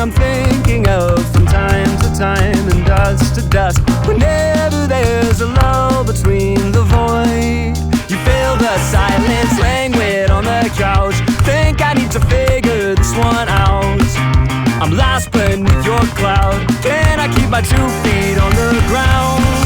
I'm thinking of from time to time and dusk to dusk. Whenever there's a lull between the void, you feel the silence languid on the couch. Think I need to figure this one out. I'm lost beneath your cloud. Can I keep my 2 feet on the ground?